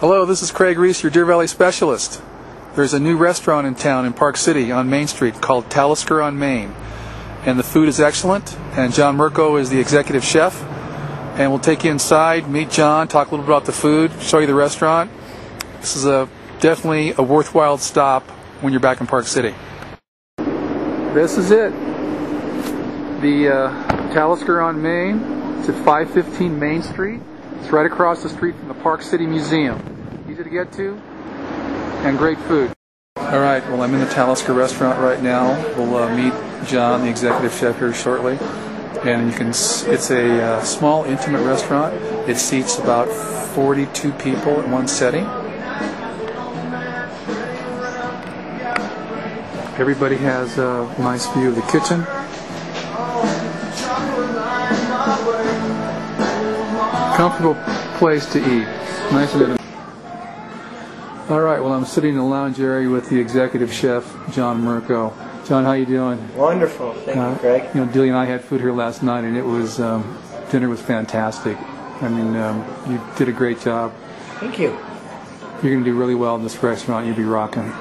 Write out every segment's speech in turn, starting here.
Hello, this is Craig Reese, your Deer Valley specialist. There's a new restaurant in town in Park City on Main Street called Talisker on Main. And the food is excellent, and John Mirko is the executive chef. And we'll take you inside, meet John, talk a little bit about the food, show you the restaurant. This is definitely a worthwhile stop when you're back in Park City. This is it. The Talisker on Main. It's at 515 Main Street. It's right across the street from the Park City Museum. Easy to get to, and great food. All right, well, I'm in the Talisker restaurant right now. We'll meet John, the executive chef, here shortly. And it's a small, intimate restaurant. It seats about 42 people in one setting. Everybody has a nice view of the kitchen. Comfortable place to eat. Nice and intimate. All right, well, I'm sitting in the lounge area with the executive chef, John Mirko. John, how you doing? Wonderful, thank you, Greg. You know, Delia and I had food here last night, and it was dinner was fantastic. I mean, you did a great job. Thank you. You're going to do really well in this restaurant. You'll be rocking.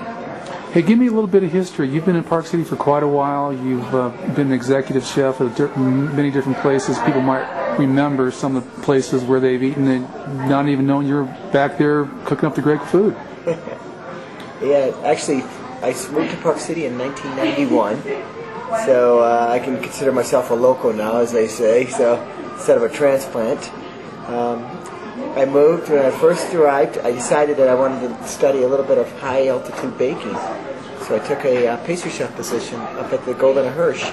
Hey, give me a little bit of history. You've been in Park City for quite a while. You've been an executive chef at many different places. People might remember some of the places where they've eaten and not even knowing you're back there cooking up the great food. Yeah, actually, I moved to Park City in 1991, so I can consider myself a local now, as they say, so instead of a transplant. I moved. When I first arrived, I decided that I wanted to study a little bit of high-altitude baking. So I took a pastry chef position up at the Golden Hirsch,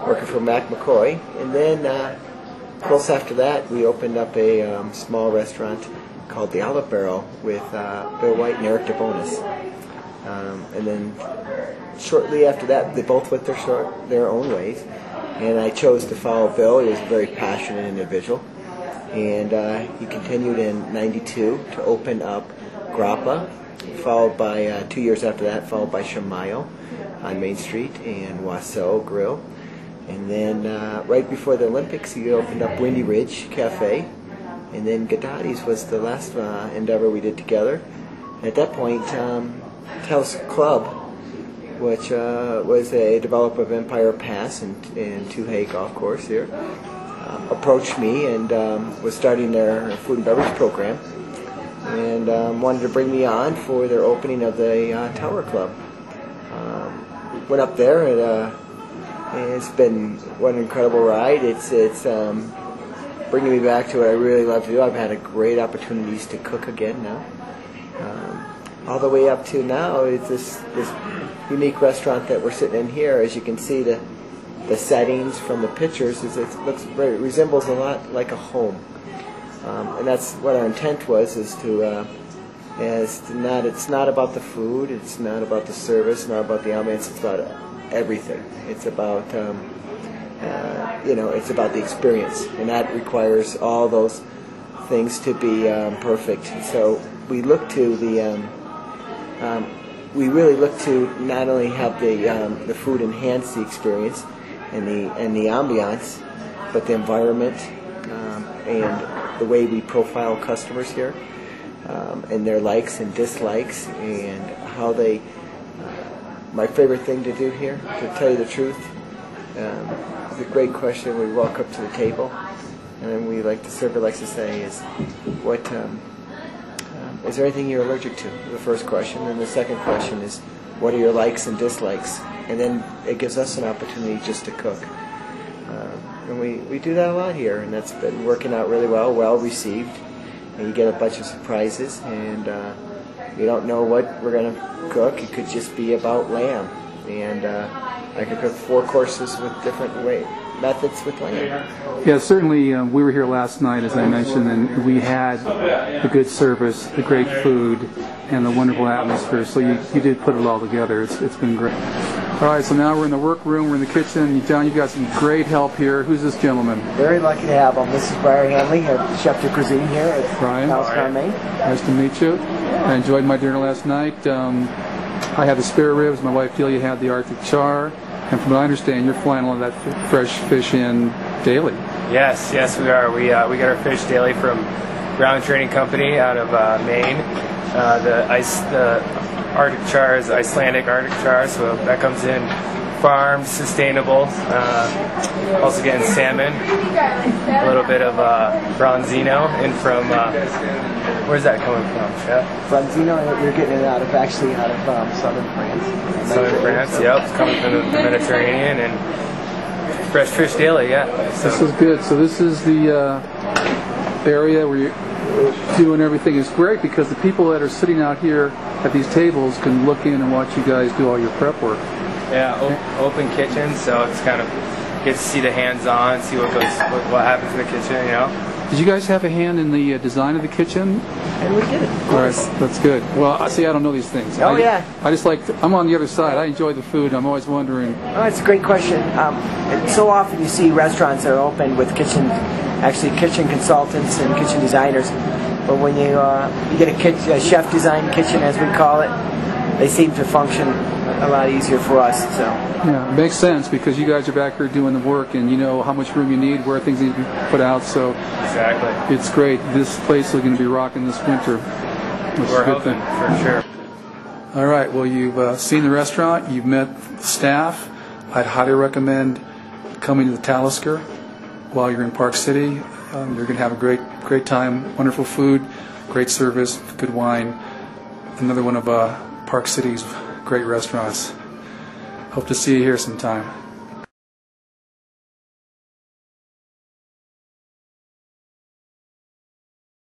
working for Mac McCoy. And then, close after that, we opened up a small restaurant called the Olive Barrel with Bill White and Eric DeBonis. And then, shortly after that, they both went their own ways. And I chose to follow Bill. He was a very passionate individual. And he continued in '92 to open up Grappa, followed by 2 years after that, followed by Shamayo on Main Street and Wassail Grill. And then right before the Olympics, he opened up Windy Ridge Cafe. And then Gadati's was the last endeavor we did together. And at that point, Talisker Club, which was a developer of Empire Pass and Tuhei Golf Course here, approached me and was starting their food and beverage program and wanted to bring me on for their opening of the Tower Club. Went up there and it's been what an incredible ride. It's bringing me back to what I really love to do. I've had a great opportunities to cook again now. All the way up to now, it's this unique restaurant that we're sitting in here. As you can see, the settings from the pictures it resembles a lot like a home, and that's what our intent was. It's not about the food, it's not about the service, not about the ambiance. It's about everything. It's about it's about the experience, and that requires all those things to be perfect. So we look to we really look to not only have the food enhance the experience and the ambiance, but the environment and the way we profile customers here, and their likes and dislikes, and how they. My favorite thing to do here, to tell you the truth, is a great question. We walk up to the table, and then the server likes to say is, "What is there anything you're allergic to?" The first question, and the second question is, "What are your likes and dislikes?" And then it gives us an opportunity just to cook. And we do that a lot here, and that's been working out really well received. And you get a bunch of surprises, and you don't know what we're going to cook. It could just be about lamb. And I could cook 4 courses with different methods with lamb. Yeah, certainly we were here last night, as I mentioned, and we had the good service, the great food, and the wonderful atmosphere. So you did put it all together. It's been great. All right, so now we're in the workroom, we're in the kitchen. John, you've got some great help here. Who's this gentleman? Very lucky to have him. This is Brian Hanley, chef de cuisine here at Talisker on Main. Nice to meet you. I enjoyed my dinner last night. I had the spare ribs. My wife Delia had the Arctic char. And from what I understand, you're flying all of that fresh fish in daily. Yes, we are. We get our fish daily from Brown Trading Company out of Maine. The Arctic char is Icelandic Arctic char, so that comes in farmed, sustainable. Also getting salmon, a little bit of Bronzino in from, where's that coming from, Chef? Bronzino, we're getting it out of southern France. Southern France, yep. It's coming from the Mediterranean, and fresh fish daily, yeah. So. This is good. So this is the area where you're doing everything. It's great because the people that are sitting out here at these tables can look in and watch you guys do all your prep work. Yeah, open kitchen, so it's kind of get to see the hands-on, see what happens in the kitchen, you know. Did you guys have a hand in the design of the kitchen? And we did it. All right, that's good. Well, see, I don't know these things. Yeah. I just I'm on the other side. I enjoy the food. I'm always wondering. Oh, it's a great question. So often you see restaurants that are open with kitchen consultants and kitchen designers. But when you get a chef design kitchen, as we call it, they seem to function a lot easier for us. So yeah, it makes sense because you guys are back here doing the work and you know how much room you need, where things need to be put out. So exactly, it's great. This place is going to be rocking this winter. We're hoping for sure. All right. Well, you've seen the restaurant. You've met the staff. I'd highly recommend coming to the Talisker while you're in Park City. You're going to have a great time. Wonderful food, great service, good wine. Another one of Park City's great restaurants. Hope to see you here sometime.